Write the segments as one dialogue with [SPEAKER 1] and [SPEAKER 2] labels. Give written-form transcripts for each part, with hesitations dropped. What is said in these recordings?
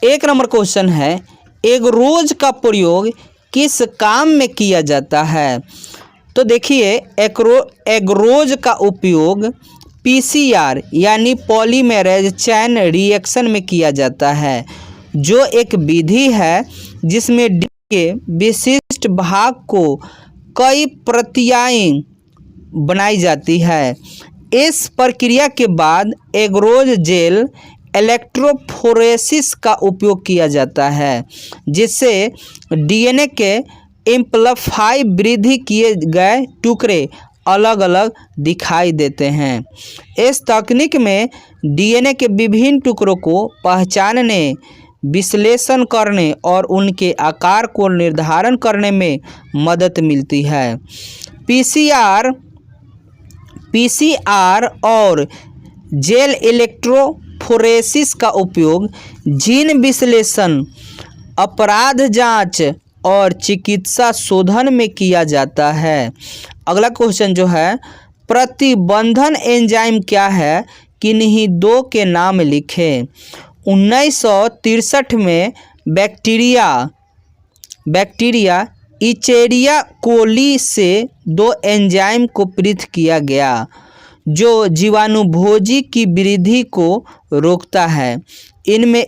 [SPEAKER 1] 1 number question है, agarose का प्रयोग किस काम में किया जाता है? तो देखिए, एगरोज का उपयोग पीसीआर यानी पॉलीमरेज चैन रिएक्शन में किया जाता है, जो एक विधि है जिसमें डी के विशिष्ट भाग को कई प्रतियां बनाई जाती है। इस प्रक्रिया के बाद एगरोज जेल इलेक्ट्रोफोरेसिस का उपयोग किया जाता है, जिससे डीएनए के एम्प्लीफाई वृद्धि किए गए टुकड़े अलग अलग दिखाई देते हैं। इस तकनीक में डीएनए के विभिन्न टुकड़ों को पहचानने, विश्लेषण करने और उनके आकार को निर्धारण करने में मदद मिलती है। पीसीआर और जेल इलेक्ट्रोफोरेसिस का उपयोग जीन विश्लेषण, अपराध जांच और चिकित्सा शोधन में किया जाता है। अगला क्वेश्चन जो है, प्रतिबंधन एंजाइम क्या है? किन्हीं 2 के नाम लिखें। 1963 में बैक्टीरिया इचेरिया कोली से 2 एंजाइम को पृथक किया गया, जो जीवाणुभोजी की वृद्धि को रोकता है। इसमें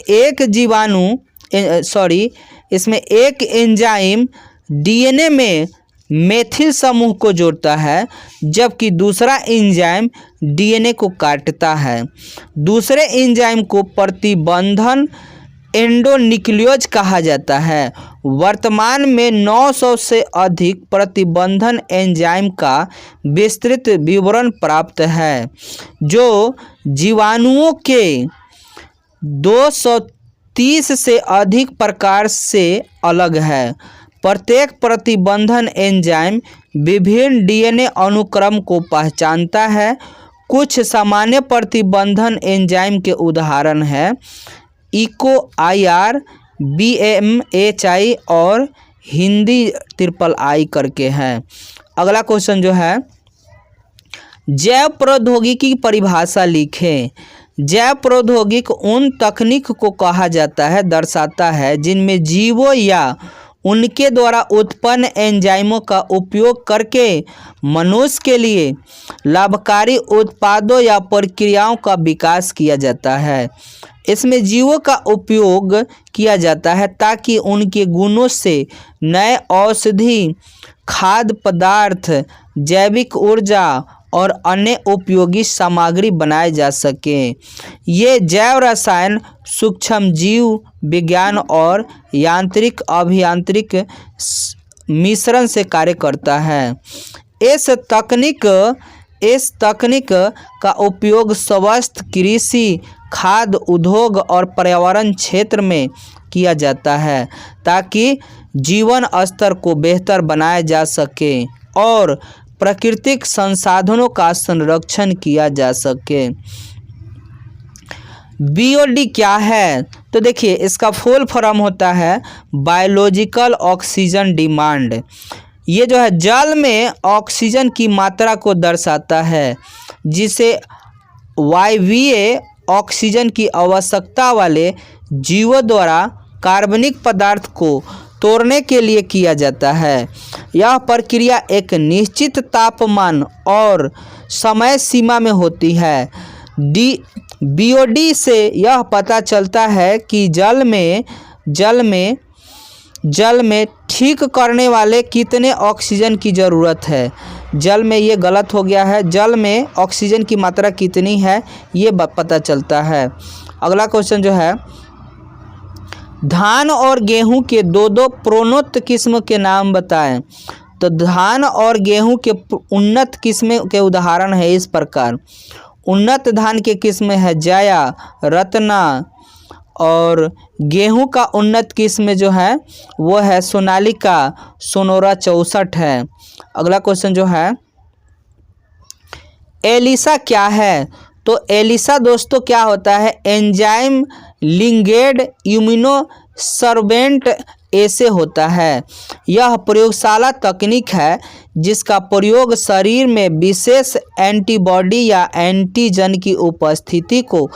[SPEAKER 1] एक एंजाइम डीएनए में मेथिल समूह को जोड़ता है, जबकि दूसरा एंजाइम डीएनए को काटता है। दूसरे एंजाइम को प्रतिबंधन एंडोन्यूक्लियोज कहा जाता है। वर्तमान में 900 से अधिक प्रतिबंधन एंजाइम का विस्तृत विवरण प्राप्त है, जो जीवाणुओं के 230 से अधिक प्रकार से अलग है। प्रत्येक प्रतिबंधन एंजाइम विभिन्न डीएनए अनुक्रम को पहचानता है। कुछ सामान्य प्रतिबंधन एंजाइम के उदाहरण हैं इको IR, BMHI और हिंदी III करके हैं। अगला क्वेश्चन जो है, जैव प्रौद्योगिकी की परिभाषा लिखें। जैव प्रौद्योगिकी उन तकनीक को कहा जाता है, दर्शाता है जिनमें जीवों या उनके द्वारा उत्पन्न एंजाइमों का उपयोग करके मनुष्य के लिए लाभकारी उत्पादों या प्रक्रियाओं का विकास किया जाता है। इसमें जीवों का उपयोग किया जाता है ताकि उनके गुणों से नए औषधि, खाद्य पदार्थ, जैविक ऊर्जा और अन्य उपयोगी सामग्री बनाए जा सके। ये जैव रसायन, सूक्ष्म जीव विज्ञान और यांत्रिक अभियांत्रिक मिश्रण से कार्य करता है। इस तकनीक का उपयोग स्वास्थ्य, कृषि, खाद्य उद्योग और पर्यावरण क्षेत्र में किया जाता है ताकि जीवन स्तर को बेहतर बनाया जा सके और प्राकृतिक संसाधनों का संरक्षण किया जा सके। बीओडी क्या है? तो देखिए, इसका फुल फॉर्म होता है बायोलॉजिकल ऑक्सीजन डिमांड। ये जो है जल में ऑक्सीजन की मात्रा को दर्शाता है, जिसे वायवीय ऑक्सीजन की आवश्यकता वाले जीवों द्वारा कार्बनिक पदार्थ को तोड़ने के लिए किया जाता है। यह प्रक्रिया एक निश्चित तापमान और समय सीमा में होती है। बीओडी से यह पता चलता है कि जल में ठीक करने वाले कितने ऑक्सीजन की ज़रूरत है। जल में ये गलत हो गया है, जल में ऑक्सीजन की मात्रा कितनी है ये पता चलता है। अगला क्वेश्चन जो है, धान और गेहूं के दो प्रोन्नत किस्म के नाम बताएं। तो धान और गेहूं के उन्नत किस्म के उदाहरण है इस प्रकार। उन्नत धान के किस्म है जया, रत्ना, और गेहूं का उन्नत किस्म जो है वो है सोनालिका, सोनोरा 64 है। अगला क्वेश्चन जो है, एलिसा क्या है? तो एलिसा दोस्तों क्या होता है? एंजाइम लिंगेड इम्यूनोसर्वेंट ऐसे होता है। यह प्रयोगशाला तकनीक है जिसका प्रयोग शरीर में विशेष एंटीबॉडी या एंटीजन की उपस्थिति को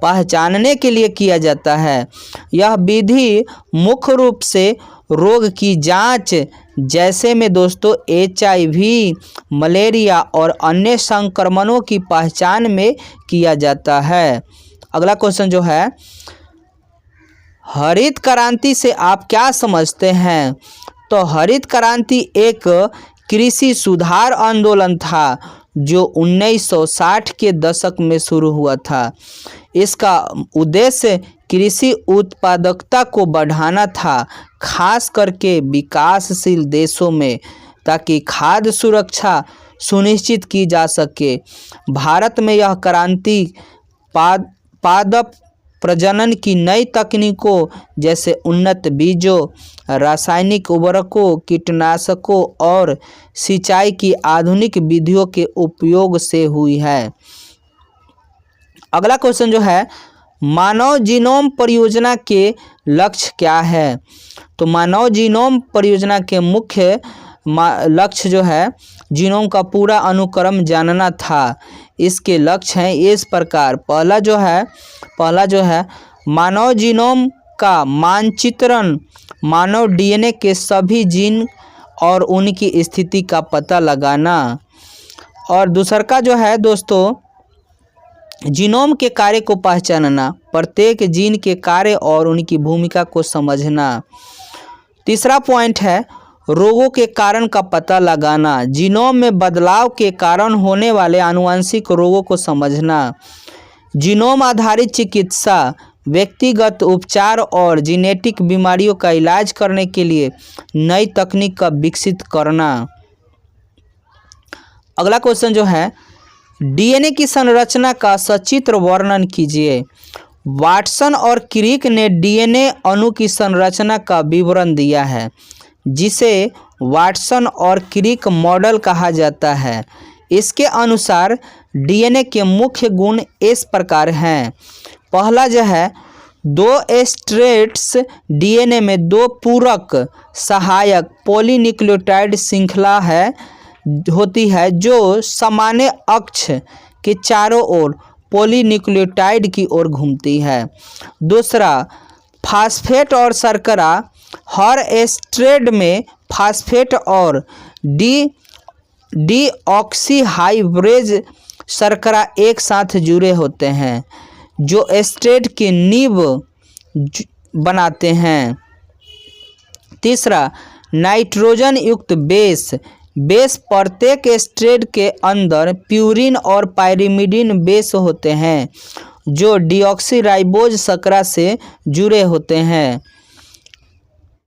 [SPEAKER 1] पहचानने के लिए किया जाता है। यह विधि मुख्य रूप से रोग की जांच जैसे में दोस्तों HIV, मलेरिया और अन्य संक्रमणों की पहचान में किया जाता है। अगला क्वेश्चन जो है, हरित क्रांति से आप क्या समझते हैं? तो हरित क्रांति एक कृषि सुधार आंदोलन था जो 1960 के दशक में शुरू हुआ था। इसका उद्देश्य कृषि उत्पादकता को बढ़ाना था, खास करके विकासशील देशों में, ताकि खाद्य सुरक्षा सुनिश्चित की जा सके। भारत में यह क्रांति पादप प्रजनन की नई तकनीकों जैसे उन्नत बीजों, रासायनिक उर्वरकों, कीटनाशकों और सिंचाई की आधुनिक विधियों के उपयोग से हुई है। अगला क्वेश्चन जो है, मानव जीनोम परियोजना के लक्ष्य क्या है? तो मानव जीनोम परियोजना के मुख्य लक्ष्य जो है जीनोम का पूरा अनुक्रम जानना था। इसके लक्ष्य हैं इस प्रकार। पहला जो है मानव जीनोम का मानचित्रण, मानव DNA के सभी जीन और उनकी स्थिति का पता लगाना। और दूसरा का जो है दोस्तों जीनोम के कार्य को पहचानना, प्रत्येक जीन के कार्य और उनकी भूमिका को समझना। तीसरा पॉइंट है रोगों के कारण का पता लगाना, जीनोम में बदलाव के कारण होने वाले आनुवंशिक रोगों को समझना। जीनोम आधारित चिकित्सा, व्यक्तिगत उपचार और जेनेटिक बीमारियों का इलाज करने के लिए नई तकनीक का विकसित करना। अगला क्वेश्चन जो है, DNA की संरचना का सचित्र वर्णन कीजिए। वाटसन और क्रिक ने DNA अणु की संरचना का विवरण दिया है, जिसे वाटसन और क्रिक मॉडल कहा जाता है। इसके अनुसार DNA के मुख्य गुण इस प्रकार हैं। पहला जो है, 2 स्ट्रैंड्स DNA में 2 पूरक सहायक पॉलीन्यूक्लियोटाइड श्रृंखला होती है जो सामान्य अक्ष के चारों ओर पॉलीन्यूक्लियोटाइड की ओर घूमती है। दूसरा, फास्फेट और शर्करा, हर स्ट्रैंड में फास्फेट और डीऑक्सीहाइब्रेज शर्करा एक साथ जुड़े होते हैं जो स्ट्रैंड की नींव बनाते हैं। तीसरा, नाइट्रोजन युक्त बेस प्रत्येक स्ट्रैंड के अंदर प्यूरिन और पाइरिमिडिन बेस होते हैं जो डीऑक्सीराइबोज शर्करा से जुड़े होते हैं।